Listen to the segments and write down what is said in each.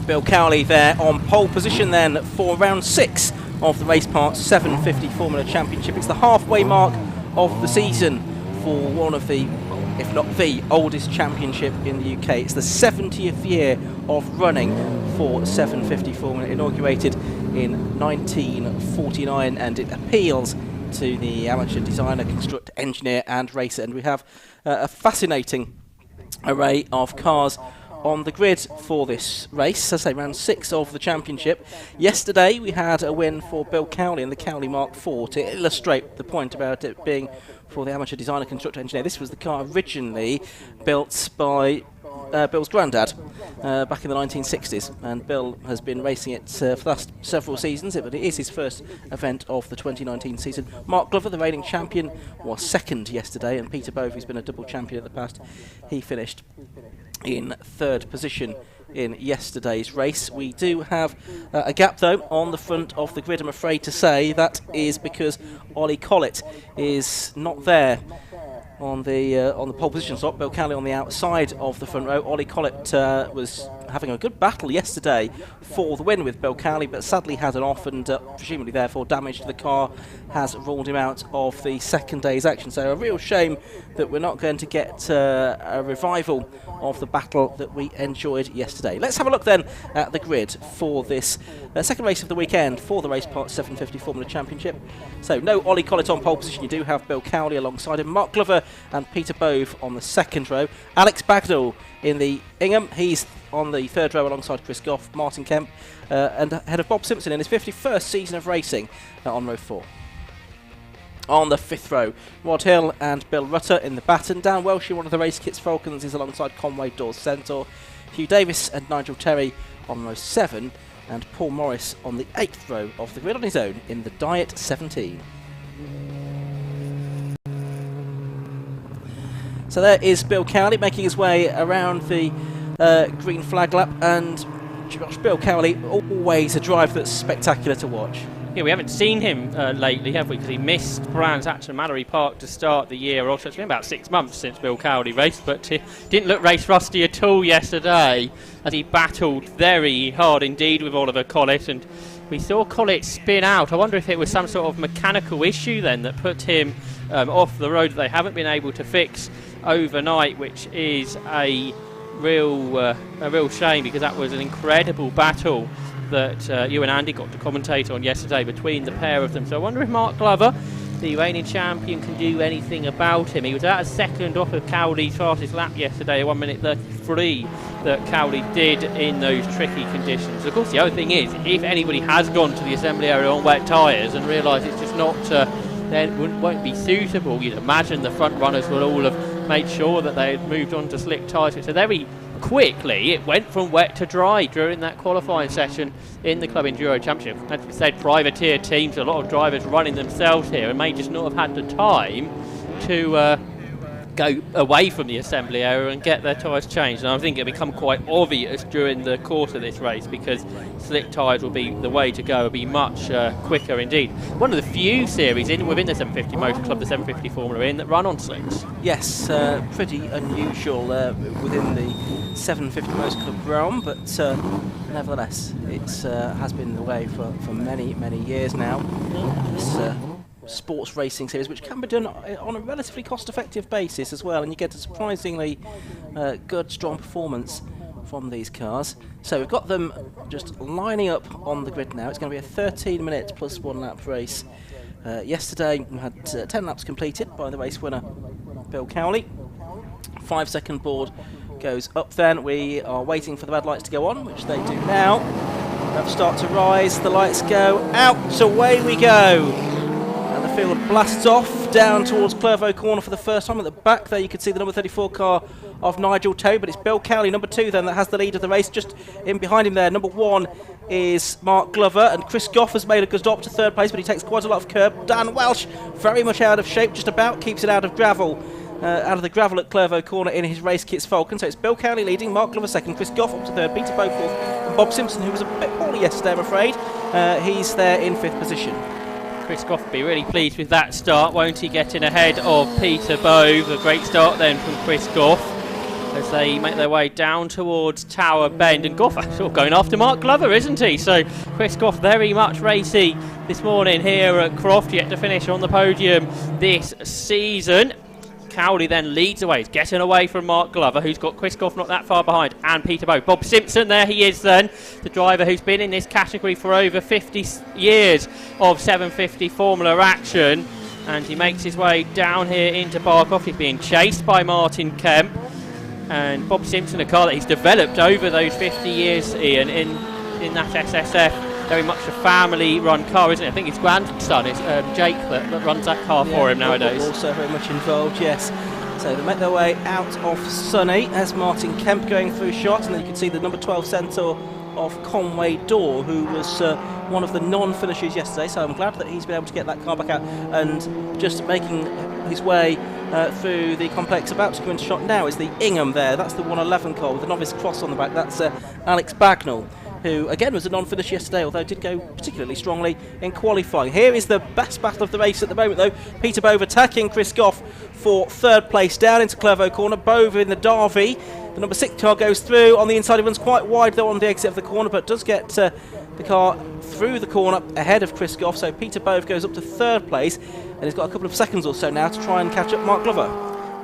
Bill Cowley there on pole position then for round 6 of the Raceparts 750 Formula Championship. It's the halfway mark of the season for one of the, if not the oldest championship in the UK. It's the 70th year of running for 750 Formula, inaugurated in 1949, and it appeals to the amateur designer, constructor, engineer and racer. And we have a fascinating array of cars on the grid for this race, as I say, round 6 of the championship. Yesterday we had a win for Bill Cowley in the Cowley Mark IV to illustrate the point about it being for the amateur designer, constructor, engineer. This was the car originally built by Bill's granddad back in the 1960s, and Bill has been racing it for the last several seasons, but it is his first event of the 2019 season. Mark Glover, the reigning champion, was second yesterday, and Peter Bove, who's been a double champion in the past, he finished in third position in yesterday's race. We do have a gap though on the front of the grid, I'm afraid to say. That is because Ollie Collett is not there on the pole position slot. Bill Cowley on the outside of the front row. Ollie Collett was having a good battle yesterday for the win with Bill Cowley, but sadly had an off, and presumably therefore damage to the car has ruled him out of the second day's action. So a real shame that we're not going to get a revival of the battle that we enjoyed yesterday. Let's have a look then at the grid for this second race of the weekend for the Raceparts 750 Formula Championship. So no Ollie Collett on pole position. You do have Bill Cowley alongside him, Mark Glover and Peter Bove on the second row. Alex Bagdell in the Ingham, he's on the third row alongside Chris Goff, Martin Kemp, and ahead of Bob Simpson in his 51st season of racing on row 4. On the fifth row, Rod Hill and Bill Rutter in the baton. Dan Welsh, one of the Race Kits Falcons, is alongside Conway Dawes Centaur. Hugh Davis and Nigel Terry on row 7, and Paul Morris on the 8th row of the grid on his own in the Diet 17. So there is Bill Cowley making his way around the green flag lap, and gosh, Bill Cowley, always a drive that's spectacular to watch. Yeah, we haven't seen him lately, have we? Because he missed Brands Hatch and Mallory Park to start the year. Also, it's been about 6 months since Bill Cowley raced, but he didn't look race rusty at all yesterday, as he battled very hard indeed with Oliver Collett, and we saw Collett spin out. I wonder if it was some sort of mechanical issue then that put him off the road that they haven't been able to fix overnight, which is a real shame, because that was an incredible battle that you and Andy got to commentate on yesterday between the pair of them. So I wonder if Mark Glover, the reigning champion, can do anything about him. He was at a second off of Cowley's fastest lap yesterday, 1 minute 33 that Cowley did in those tricky conditions. Of course, the other thing is, if anybody has gone to the assembly area on wet tyres and realised it's just not then won't be suitable, you'd imagine the front runners will all have made sure that they had moved on to slick tyres. So very quickly it went from wet to dry during that qualifying session in the Club Enduro Championship. As we said, privateer teams, a lot of drivers running themselves here, and may just not have had the time to go away from the assembly area and get their tyres changed. And I think it'll become quite obvious during the course of this race, because slick tyres will be the way to go. It'll be much quicker indeed. One of the few series within the 750 Motor Club, the 750 Formula that run on slicks. Yes, pretty unusual within the 750 Motor Club realm, but nevertheless, it has been the way for many years now. This sports racing series, which can be done on a relatively cost-effective basis as well, and you get a surprisingly good, strong performance from these cars. So we've got them just lining up on the grid now. It's going to be a 13-minute plus 1 lap race. Yesterday we had 10 laps completed by the race winner Bill Cowley. 5-second board goes up then. We are waiting for the red lights to go on, which they do now. They'll start to rise, the lights go out, away we go. The field blasts off down towards Clervaux Corner for the first time. At the back there you can see the number 34 car of Nigel Terry, but it's Bill Cowley, number 2 then, that has the lead of the race. Just in behind him there, number 1 is Mark Glover, and Chris Goff has made a good stop to third place, but he takes quite a lot of curb. Dan Welsh, very much out of shape, just about keeps it out of gravel. Out of the gravel at Clervaux Corner in his Race Kits Falcon. So it's Bill Cowley leading, Mark Glover second, Chris Goff up to third, Peter Bove fourth, and Bob Simpson, who was a bit poorly yesterday I'm afraid, he's there in 5th position. Chris Goff will be really pleased with that start, won't he, getting ahead of Peter Bove. A great start then from Chris Goff, as as they make their way down towards Tower Bend. And Goff sort of going after Mark Glover, isn't he? So Chris Goff very much racy this morning here at Croft, yet to finish on the podium this season. Cowley then leads away. He's getting away from Mark Glover, who's got Chris Goff not that far behind, and Peter Bowe. Bob Simpson, there he is then, the driver who's been in this category for over 50 years of 750 Formula action. And he makes his way down here into Barcroft. He's being chased by Martin Kemp. And Bob Simpson, a car that he's developed over those 50 years, Ian, in that SSF. Very much a family-run car, isn't it? I think his grandson is Jake that runs that car for him nowadays. Also very much involved, yes. So they make their way out of Sunny as Martin Kemp going through shot, and then you can see the number 12 Centaur of Conway Dorr, who was one of the non-finishers yesterday. So I'm glad that he's been able to get that car back out and just making his way through the complex. About to go into shot now is the Ingham there. That's the 111 car with the novice cross on the back. That's Alex Bagnall, who again was a non-finish yesterday, although did go particularly strongly in qualifying. Here is the best battle of the race at the moment, though. Peter Bove attacking Chris Goff for third place down into Clervaux corner. Bove in the Derby. The number 6 car goes through on the inside. He runs quite wide though on the exit of the corner, but does get the car through the corner ahead of Chris Goff. So Peter Bove goes up to third place, and he's got a couple of seconds or so now to try and catch up Mark Glover.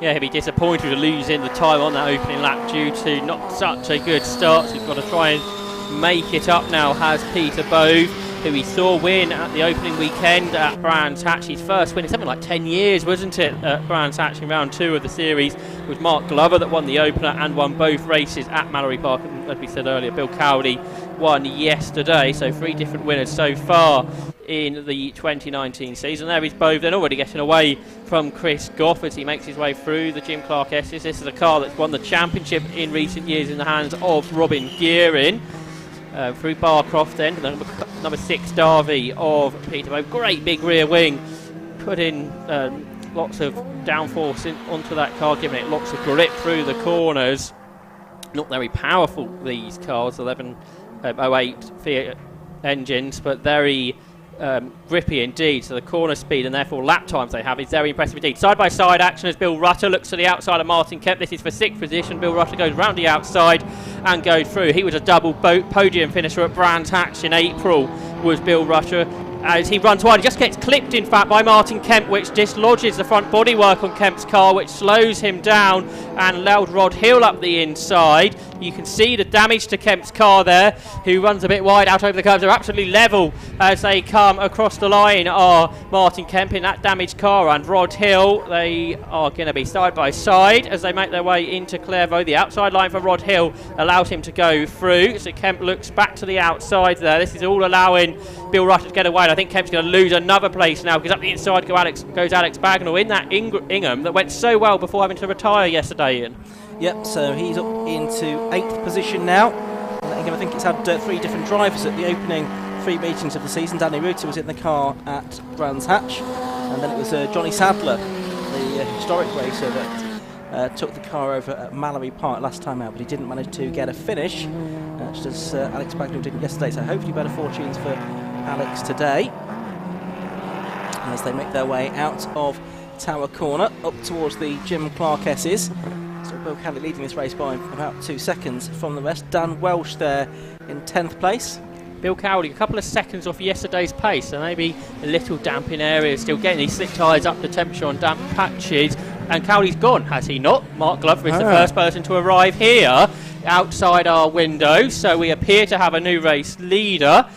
Yeah, he'll be disappointed to lose in the time on that opening lap due to not such a good start. So he's got to try and make it up now, has Peter Bove, who we saw win at the opening weekend at Brands Hatch. His first win in something like 10 years, wasn't it, at Brands Hatch in round 2 of the series. It was Mark Glover that won the opener and won both races at Mallory Park. And as we said earlier, Bill Cowley won yesterday, so 3 different winners so far in the 2019 season. There is Bove then already getting away from Chris Goff as he makes his way through the Jim Clark S's. This is a car that's won the championship in recent years in the hands of Robin Gearin. Through Barcroft then, the number 6 Derby of Peter Bove. Great big rear wing, put in lots of downforce onto that car, giving it lots of grip through the corners. Not very powerful, these cars, 1108 Fiat engines, but very grippy indeed. So the corner speed and therefore lap times they have is very impressive indeed. Side by side action as Bill Rutter looks to the outside of Martin Kemp. This is for 6th position. Bill Rutter goes round the outside and goes through. He was a double podium finisher at Brands Hatch in April, was Bill Rutter. As he runs wide, he just gets clipped in fact by Martin Kemp, which dislodges the front bodywork on Kemp's car, which slows him down and allowed Rod Hill up the inside. You can see the damage to Kemp's car there, who runs a bit wide out over the curves. They're absolutely level as they come across the line, are Martin Kemp in that damaged car and Rod Hill. They are going to be side by side as they make their way into Clervaux. The outside line for Rod Hill allows him to go through, so Kemp looks back to the outside there. This is all allowing Bill Rutter to get away. I think Kemp's going to lose another place now, because up the inside goes Alex Bagnall in that Ingham that went so well before having to retire yesterday, Ian. Yep, so he's up into 8th position now. I think it's had 3 different drivers at the opening 3 meetings of the season. Danny Reuter was in the car at Brands Hatch, and then it was Johnny Sadler, the historic racer, that took the car over at Mallory Park last time out, but he didn't manage to get a finish, just as Alex Bagnall didn't yesterday. So hopefully better fortunes for Alex today as they make their way out of Tower Corner up towards the Jim Clark S's. So Bill Cowley leading this race by about 2 seconds from the rest. Dan Welsh there in 10th place. Bill Cowley a couple of seconds off yesterday's pace, so maybe a little damp in areas, still getting these slick tyres up the temperature on damp patches. And Cowley's gone, has he not? Mark Glover is the first person to arrive here outside our window, so we appear to have a new race leader.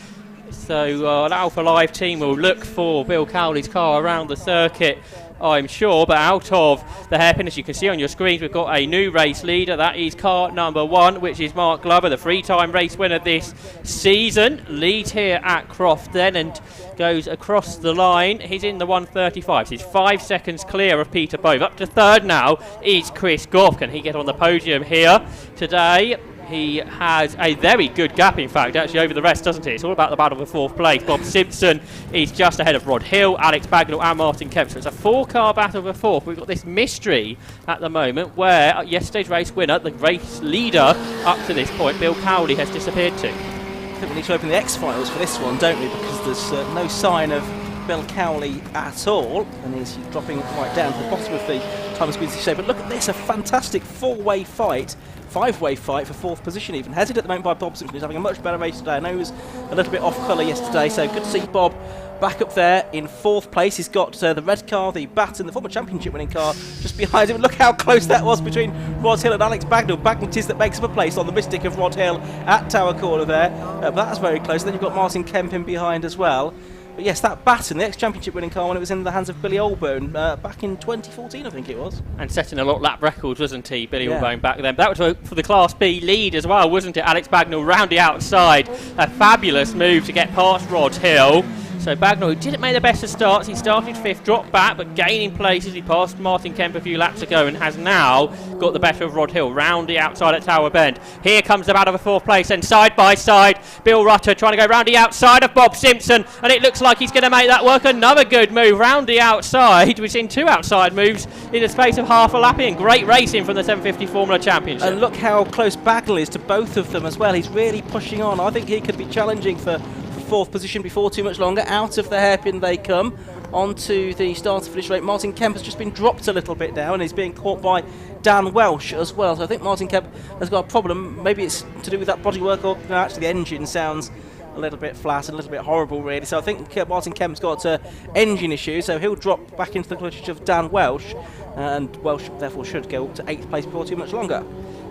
So an Alpha Live team will look for Bill Cowley's car around the circuit, I'm sure, but out of the hairpin, as you can see on your screens, we've got a new race leader. That is car number 1, which is Mark Glover, the 3-time race winner this season. Leads here at Croft then and goes across the line. He's in the 135, so he's 5 seconds clear of Peter Bove. Up to 3rd now is Chris Goff. Can he get on the podium here today? He has a very good gap, in fact, actually, over the rest, doesn't he? It's all about the battle for 4th place. Bob Simpson is just ahead of Rod Hill, Alex Bagnall and Martin Kemp. So it's a 4-car battle for 4th. We've got this mystery at the moment where yesterday's race winner, the race leader up to this point, Bill Cowley, has disappeared to. I think we need to open the X-Files for this one, don't we? Because there's no sign of Bill Cowley at all, and he's dropping right down to the bottom of the time squeezy shape. But look at this, a fantastic five-way fight for 4th position even. Headed at the moment by Bob Simpson, who's having a much better race today. I know he was a little bit off colour yesterday, so good to see Bob back up there in 4th place. He's got the red car, the Baton, the former championship winning car just behind him. Look how close that was between Rod Hill and Alex Bagnall. Bagnall it is that makes up a place on the Mystic of Rod Hill at Tower Corner there. But that's very close. And then you've got Martin Kemp in behind as well. But yes, that Baton, the ex-championship winning car when it was in the hands of Billy Allbone back in 2014, I think it was. And setting a lot of lap records, wasn't he, Billy Allbone back then? That was for the Class B lead as well, wasn't it? Alex Bagnall round the outside. A fabulous move to get past Rod Hill. So Bagnall, who didn't make the best of starts, he started 5th, dropped back, but gaining places. He passed Martin Kemp a few laps ago and has now got the better of Rod Hill, round the outside at Tower Bend. Here comes the battle for 4th place, and side by side, Bill Rutter trying to go round the outside of Bob Simpson, and it looks like he's going to make that work. Another good move round the outside. We've seen 2 outside moves in the space of half a lap in. Great racing from the 750 Formula Championship. And look how close Bagnall is to both of them as well. He's really pushing on. I think he could be challenging for 4th position before too much longer. Out of the hairpin they come onto the start to finish rate. Martin Kemp has just been dropped a little bit now and he's being caught by Dan Welsh as well. So I think Martin Kemp has got a problem. Maybe it's to do with that bodywork, or no, actually the engine sounds a little bit flat and a little bit horrible really. So I think Martin Kemp's got engine issues, so he'll drop back into the clutches of Dan Welsh, and Welsh therefore should go up to 8th place before too much longer.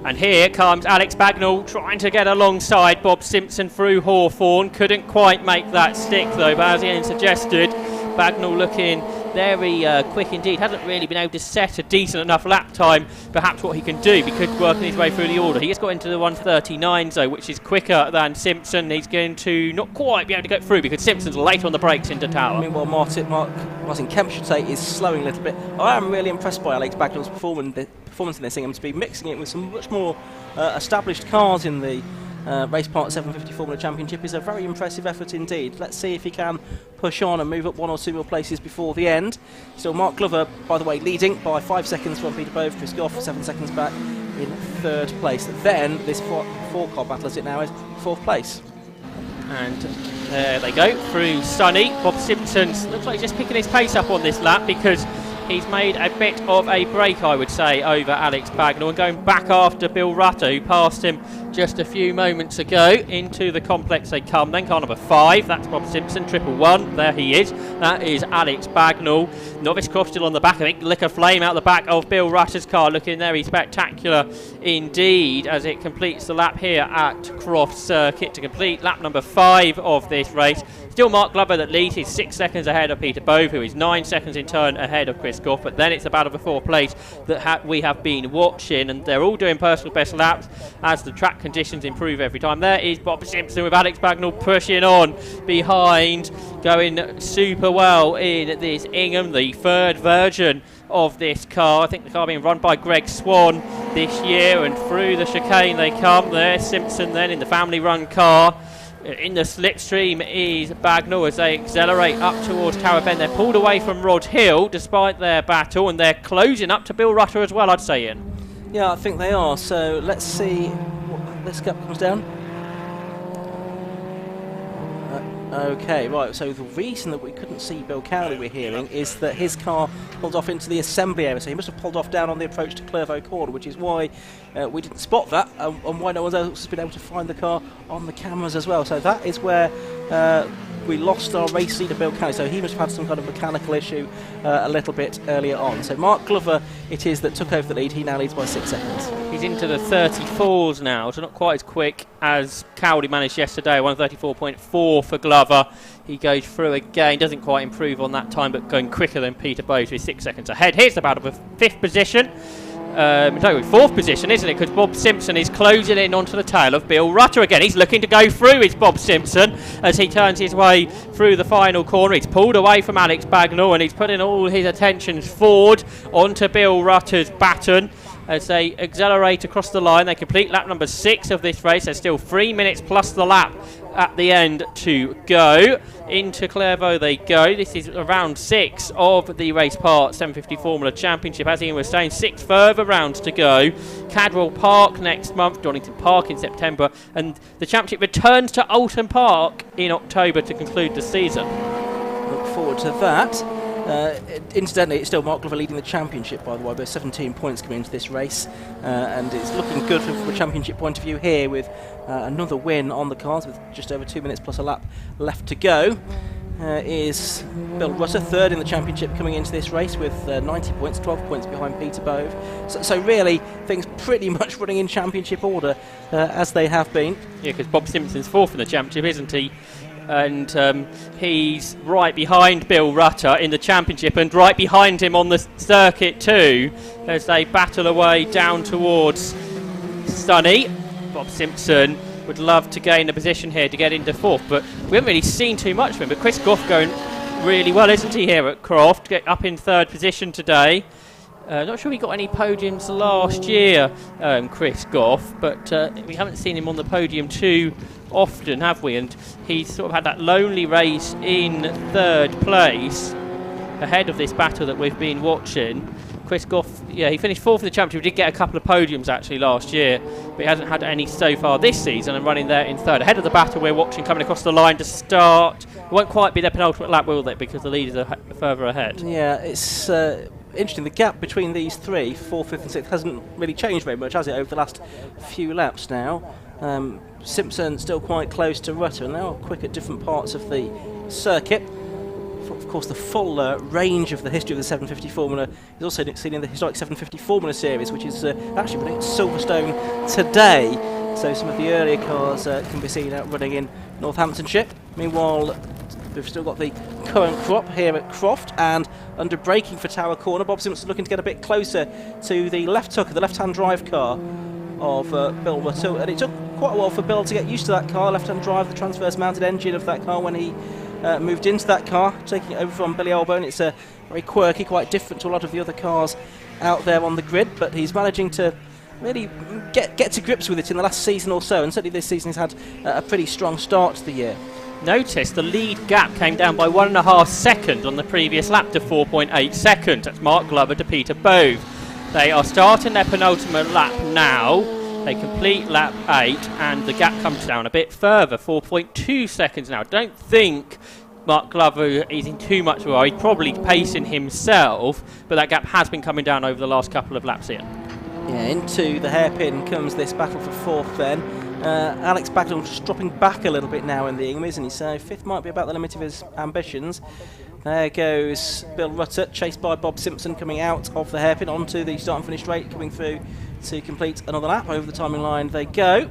And here comes Alex Bagnall trying to get alongside Bob Simpson through Hawthorne. Couldn't quite make that stick though, but as Ian suggested, Bagnall looking very quick indeed. Hasn't really been able to set a decent enough lap time. Perhaps what he can do, because working his way through the order. He has got into the 1:39 though, which is quicker than Simpson. He's going to not quite be able to get through because Simpson's late on the brakes into Tower. Meanwhile, Martin Kemp, should say, is slowing a little bit. I am really impressed by Alex Bagnall's performance in this thing. I'm to be mixing it with some much more established cars in the Raceparts 750 Formula Championship is a very impressive effort indeed. Let's see if he can push on and move up 1 or 2 more places before the end. So Mark Glover, by the way, leading by 5 seconds from Peter Bove. Chris Goff 7 seconds back in 3rd place. Then this 4-car battle as it now is 4th place. And there they go through Sunny. Bob Simpson looks like he's just picking his pace up on this lap because he's made a bit of a break, I would say, over Alex Bagnall, and going back after Bill Rutter, who passed him just a few moments ago. Into the complex they come. Then car number 5, that's Bob Simpson, 111, there he is. That is Alex Bagnall. Novice Croft still on the back, a big lick of flame out the back of Bill Rutter's car, looking very spectacular indeed as it completes the lap here at Croft Circuit to complete lap number 5 of this race. Still Mark Glover that leads. He's 6 seconds ahead of Peter Bove, who is 9 seconds in turn ahead of Chris Goff. But then it's the battle for 4th place that we have been watching, and they're all doing personal best laps as the track conditions improve every time. There is Bob Simpson with Alex Bagnall pushing on behind, going super well in this Ingham, the 3rd version of this car. I think the car being run by Greg Swan this year, and through the chicane they come. There's Simpson then in the family run car. In the slipstream is Bagnall as they accelerate up towards Tower Bend. They're pulled away from Rod Hill despite their battle, and they're closing up to Bill Rutter as well, I'd say, Ian. Yeah, I think they are. So let's see what this gap comes down. Okay, right, so the reason that we couldn't see Bill Cowley, we're hearing, is that his car pulled off into the assembly area, so he must have pulled off down on the approach to Clervaux Corner, which is why we didn't spot that, and why no one else has been able to find the car on the cameras as well. So that is where we lost our race leader, Bill Cowley, so he must have had some kind of mechanical issue a little bit earlier on. So Mark Glover it is that took over the lead. He now leads by 6 seconds. He's into the 34s now, so not quite as quick as Cowley managed yesterday. 1:34.4 for Glover. He goes through again, doesn't quite improve on that time, but going quicker than Peter Bove, who's 6 seconds ahead. Here's the battle for 5th position. No, 4th position, isn't it? Because Bob Simpson is closing in onto the tail of Bill Rutter again. He's looking to go through, is Bob Simpson, as he turns his way through the final corner. He's pulled away from Alex Bagnall, and he's putting all his attentions forward onto Bill Rutter's baton as they accelerate across the line. They complete lap number 6 of this race. There's still 3 minutes plus the lap at the end to go. Into Clervaux they go. This is round 6 of the Raceparts 750 Formula Championship. As Ian was saying, 6 further rounds to go. Cadwell Park next month, Donington Park in September, and the championship returns to Alton Park in October to conclude the season. Look forward forward to that. Incidentally, it's still Mark Glover leading the championship, by the way. There's 17 points coming into this race, and it's looking good from a championship point of view here, with another win on the cards with just over 2 minutes plus a lap left to go. Is Bill Rutter third in the championship coming into this race with 90 points, 12 points behind Peter Bove. So really, things pretty much running in championship order as they have been. Yeah, because Bob Simpson's fourth in the championship, isn't he? And he's right behind Bill Rutter in the championship, and right behind him on the circuit too, as they battle away down towards Sunny. Bob Simpson would love to gain a position here to get into fourth, but we haven't really seen too much of him. But Chris Goff going really well, isn't he, here at Croft? Get up in third position today. Not sure he got any podiums last year, Chris Goff, but we haven't seen him on the podium too often, have we? And he's sort of had that lonely race in third place ahead of this battle that we've been watching. Chris Goff, yeah, he finished fourth in the championship. He did get a couple of podiums actually last year, but he hasn't had any so far this season, and running there in third. Ahead of the battle we're watching coming across the line to start. It won't quite be their penultimate lap, will it, because the leaders are further ahead. Yeah, it's interesting. The gap between these three, 4th, 5th and 6th, hasn't really changed very much, has it, over the last few laps now. Simpson still quite close to Rutter, and they are quick at different parts of the circuit. Of course, the full range of the history of the 750 Formula is also seen in the historic 750 Formula Series, which is actually running at Silverstone today. So some of the earlier cars can be seen out running in Northamptonshire. Meanwhile, we've still got the current crop here at Croft, and under braking for Tower Corner, Bob Simpson looking to get a bit closer to the left hooker, the left-hand drive car of Bill Rutter, and it took quite a while for Bill to get used to that car, left-hand drive, the transverse mounted engine of that car when he moved into that car, taking it over from Billy Albone. It's very quirky, quite different to a lot of the other cars out there on the grid, but he's managing to really get to grips with it in the last season or so, and certainly this season he's had a pretty strong start to the year. Notice the lead gap came down by 1.5 seconds on the previous lap to 4.8 seconds. That's Mark Glover to Peter Bove. They are starting their penultimate lap now. They complete lap 8 and the gap comes down a bit further, 4.2 seconds now. Don't think Mark Glover is in too much of a worry. He's probably pacing himself, but that gap has been coming down over the last couple of laps here. Yeah, into the hairpin comes this battle for fourth then. Alex Bagnall just dropping back a little bit now in the Ingham, isn't he? So fifth might be about the limit of his ambitions. There goes Bill Rutter, chased by Bob Simpson, coming out of the hairpin onto the start and finish straight, coming through to complete another lap. Over the timing line they go.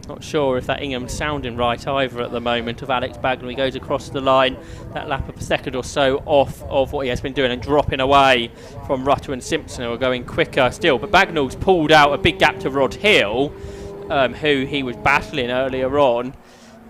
Not sure if that Ingham's sounding right either at the moment of Alex Bagnall. He goes across the line, that lap of a second or so off of what he has been doing and dropping away from Rutter and Simpson, who are going quicker still. But Bagnall's pulled out a big gap to Rod Hill, who he was battling earlier on.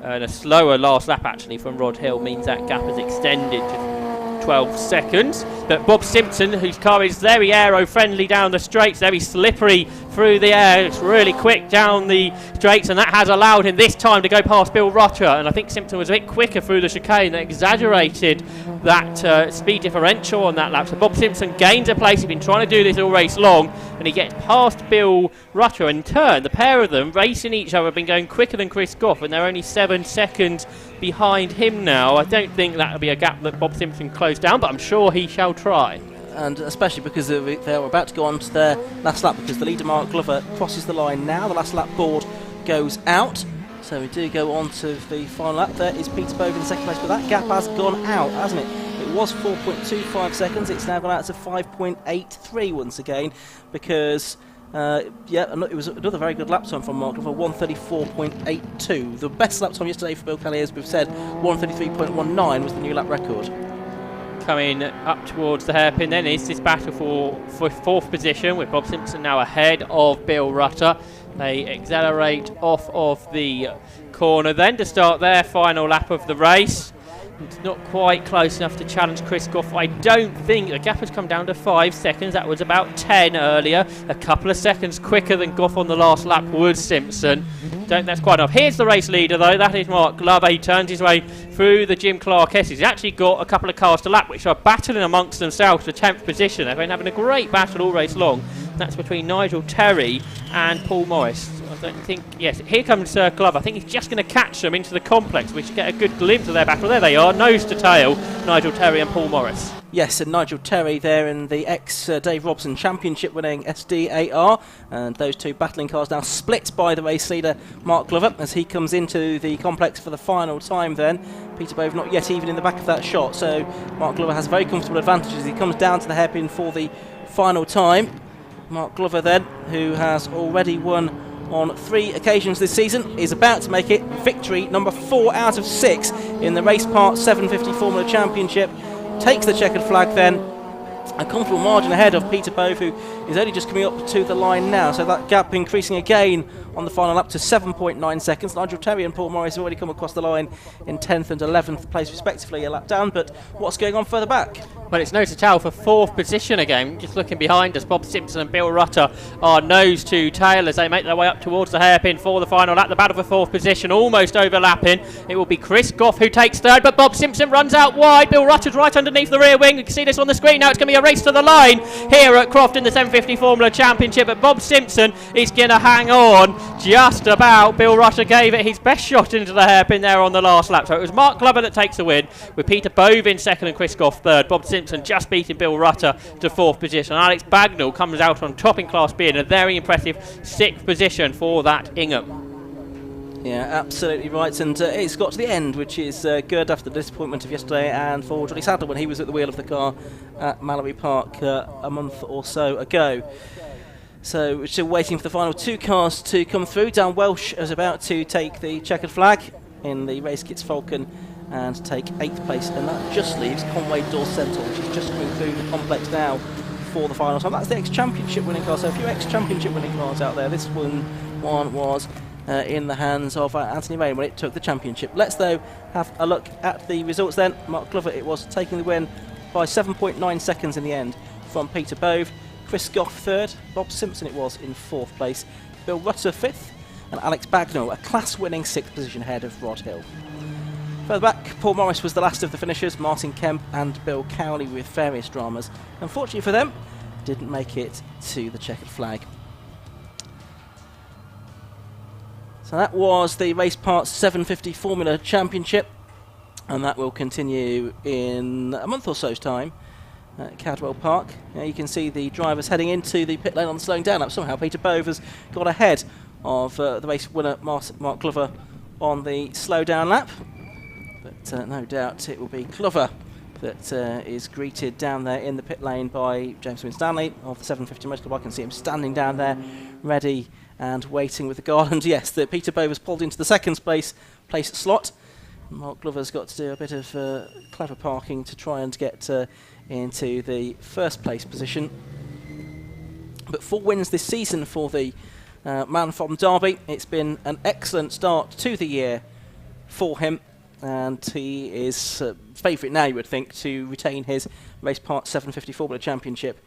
And a slower last lap actually from Rod Hill means that gap has extended to 12 seconds. But Bob Simpson, whose car is very aero-friendly down the straights, very slippery through the air, it's really quick down the straights, and that has allowed him this time to go past Bill Rutter. And I think Simpson was a bit quicker through the chicane, that exaggerated that speed differential on that lap. So Bob Simpson gains a place. He's been trying to do this all race long, and he gets past Bill Rutter. In turn, the pair of them racing each other have been going quicker than Chris Goff, and they're only 7 seconds behind him now. I don't think that will be a gap that Bob Simpson closed down, but I'm sure he shall try. And especially because they're about to go on to their last lap, because the leader Mark Glover crosses the line now. The last lap board goes out, so we do go on to the final lap. There is Peter Bove in second place, but that gap has gone out, hasn't it? It was 4.25 seconds, it's now gone out to 5.83 once again, because it was another very good lap time from Mark Glover, 134.82. The best lap time yesterday for Bill Kelly, as we've said, 133.19 was the new lap record. Coming up towards the hairpin then is this battle for fourth position, with Bob Simpson now ahead of Bill Rutter. They accelerate off of the corner then to start their final lap of the race. It's not quite close enough to challenge Chris Goff. I don't think the gap has come down to 5 seconds. That was about 10 earlier. A couple of seconds quicker than Goff on the last lap was Simpson. Don't think that's quite enough. Here's the race leader though. That is Mark Glover. He turns his way through the Jim Clark S's. He's actually got a couple of cars to lap, which are battling amongst themselves for 10th position. They've been having a great battle all race long. That's between Nigel Terry and Paul Morris. I think, yes, here comes Glover. I think he's just going to catch them into the complex. We should get a good glimpse of their battle. There they are, nose to tail, Nigel Terry and Paul Morris. Yes, and Nigel Terry there in the ex-Dave Robson Championship winning SDAR, and those two battling cars now split by the race leader Mark Glover as he comes into the complex for the final time then. Peter Bove not yet even in the back of that shot, so Mark Glover has a very comfortable advantage as he comes down to the hairpin for the final time. Mark Glover then, who has already won on 3 occasions this season, is about to make it victory number 4 out of 6 in the Raceparts 750 Formula Championship. Takes the checkered flag then, a comfortable margin ahead of Peter Bove, who is only just coming up to the line now, so that gap increasing again on the final lap to 7.9 seconds. Nigel Terry and Paul Morris have already come across the line in 10th and 11th place respectively a lap down, but what's going on further back? Well, it's nose to tail for 4th position again. Just looking behind us, Bob Simpson and Bill Rutter are nose to tail as they make their way up towards the hairpin for the final lap. The battle for 4th position almost overlapping. It will be Chris Goff who takes 3rd, but Bob Simpson runs out wide. Bill Rutter's right underneath the rear wing. You can see this on the screen now. It's going to be a race to the line here at Croft in the 750 Formula Championship, but Bob Simpson is going to hang on just about. Bill Rutter gave it his best shot into the hairpin there on the last lap. So it was Mark Glover that takes the win, with Peter Bove in 2nd and Chris Goff 3rd. Bob Simpson just beating Bill Rutter to 4th position. Alex Bagnall comes out on top in Class B in a very impressive 6th position for that Ingham. Yeah, absolutely right, and it's got to the end, which is good after the disappointment of yesterday and for Johnny Sadler when he was at the wheel of the car at Mallory Park a month or so ago. So we're still waiting for the final 2 cars to come through. Dan Welsh is about to take the checkered flag in the Race Kits Falcon and take 8th place, and that just leaves Conway Dorsental, which is just coming through the complex now for the final time. That's the ex-championship winning car, so a few ex-championship winning cars out there. This one was in the hands of Anthony Rain when it took the championship. Let's though have a look at the results then. Mark Glover it was taking the win by 7.9 seconds in the end from Peter Bove. Chris Goff 3rd, Bob Simpson it was in 4th place, Bill Rutter 5th, and Alex Bagnall a class-winning 6th position ahead of Rod Hill. Further back, Paul Morris was the last of the finishers. Martin Kemp and Bill Cowley with various dramas. Unfortunately for them, didn't make it to the checkered flag. So that was the Raceparts 750 Formula Championship, and that will continue in a month or so's time at Cadwell Park. You can see the drivers heading into the pit lane on the slowing down lap. Somehow Peter Bove has got ahead of the race winner Mark Glover on the slow down lap. But no doubt it will be Glover that is greeted down there in the pit lane by James Winstanley of the 750 Motor Club. I can see him standing down there ready and waiting with the garland. Yes, Peter Bove has pulled into the 2nd place slot. Mark Glover's got to do a bit of clever parking to try and get into the 1st place position. But 4 wins this season for the man from Derby. It's been an excellent start to the year for him, and he is favourite now, you would think, to retain his Raceparts 750 Formula Championship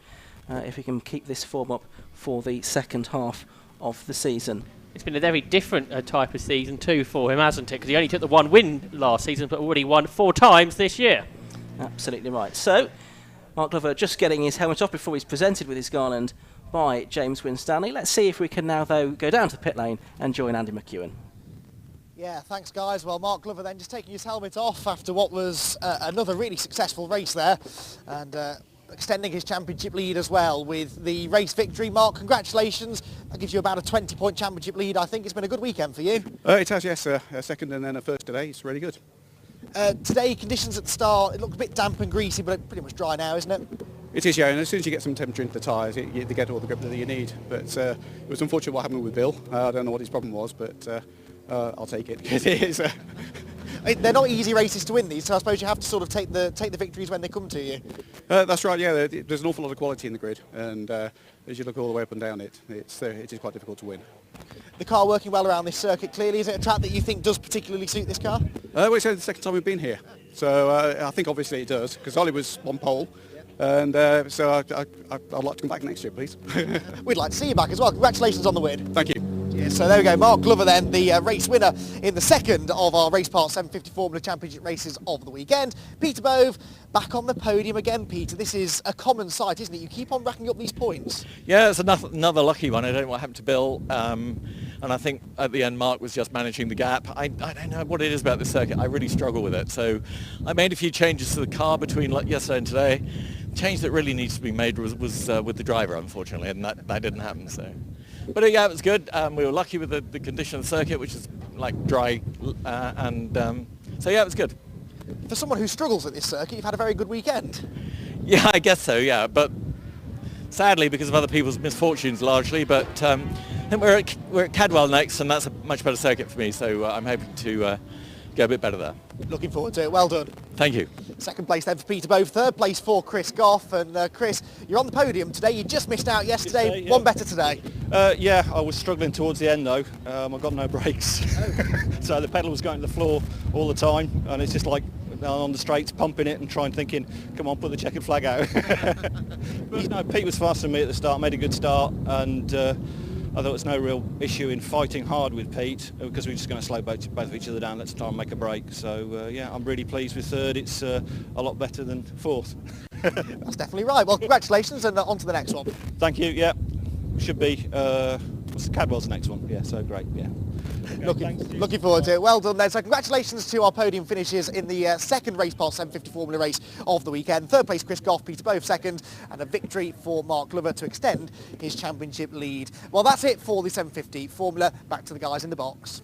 if he can keep this form up for the 2nd half of the season. It's been a very different type of season too for him, hasn't it? Because he only took the 1 win last season, but already won 4 times this year. Absolutely right. So, Mark Glover just getting his helmet off before he's presented with his garland by James Winstanley. Let's see if we can now, though, go down to the pit lane and join Andy McEwen. Yeah, thanks guys. Well, Mark Glover then just taking his helmet off after what was another really successful race there, and extending his championship lead as well with the race victory. Mark, congratulations. That gives you about a 20-point championship lead. I think it's been a good weekend for you. It has, yes. A 2nd and then a 1st today. It's really good. Today, conditions at the start, it looked a bit damp and greasy, but pretty much dry now, isn't it? It is, yeah, and as soon as you get some temperature into the tyres, they get all the grip that you need. But it was unfortunate what happened with Bill. I don't know what his problem was, but I'll take it, because it is. They're not easy races to win these, so I suppose you have to sort of take the victories when they come to you. That's right, yeah. There's an awful lot of quality in the grid, and as you look all the way up and down it is quite difficult to win. The car working well around this circuit, clearly. Is it a track that you think does particularly suit this car? Well, it's the 2nd time we've been here, so I think obviously it does, because Ollie was on pole, and so I'd like to come back next year, please. We'd like to see you back as well. Congratulations on the win. Thank you. Yeah, so there we go, Mark Glover then, the race winner in the 2nd of our Raceparts 750 Formula Championship races of the weekend. Peter Bove back on the podium again, Peter. This is a common sight, isn't it? You keep on racking up these points. Yeah, it's another lucky one. I don't know what happened to Bill. And I think at the end Mark was just managing the gap. I don't know what it is about this circuit. I really struggle with it. So I made a few changes to the car between yesterday and today. The change that really needs to be made was with the driver, unfortunately, and that didn't happen. So, but yeah, it was good. We were lucky with the condition of the circuit, which is like dry, so yeah, it was good. For someone who struggles at this circuit, you've had a very good weekend. Yeah, I guess so. Yeah, but sadly because of other people's misfortunes largely. But I think we're at Cadwell next, and that's a much better circuit for me. So I'm hoping to go a bit better there. Looking forward to it. Well done. Thank you. Second place then for Peter Bove, third place for Chris Goff. And Chris, you're on the podium today. You just missed out yesterday. Yeah. One better today. Yeah, I was struggling towards the end though. I got no brakes. So the pedal was going to the floor all the time, and it's just like on the straights pumping it and thinking, come on, put the checkered flag out. But no, Pete was faster than me at the start, made a good start, and I thought there was no real issue in fighting hard with Pete because we were just going to slow both of each other down. Let's try and make a break. So yeah, I'm really pleased with third. It's a lot better than fourth. That's definitely right. Well, congratulations, and on to the next one. Thank you. Yeah, should be. Cadwell's the next one. Yeah, so great. Yeah. Looking forward to it. Well done then. So congratulations to our podium finishes in the second Raceparts 750 Formula race of the weekend. Third place Chris Goff, Peter Bove second, and a victory for Mark Glover to extend his championship lead. Well, that's it for the 750 Formula. Back to the guys in the box.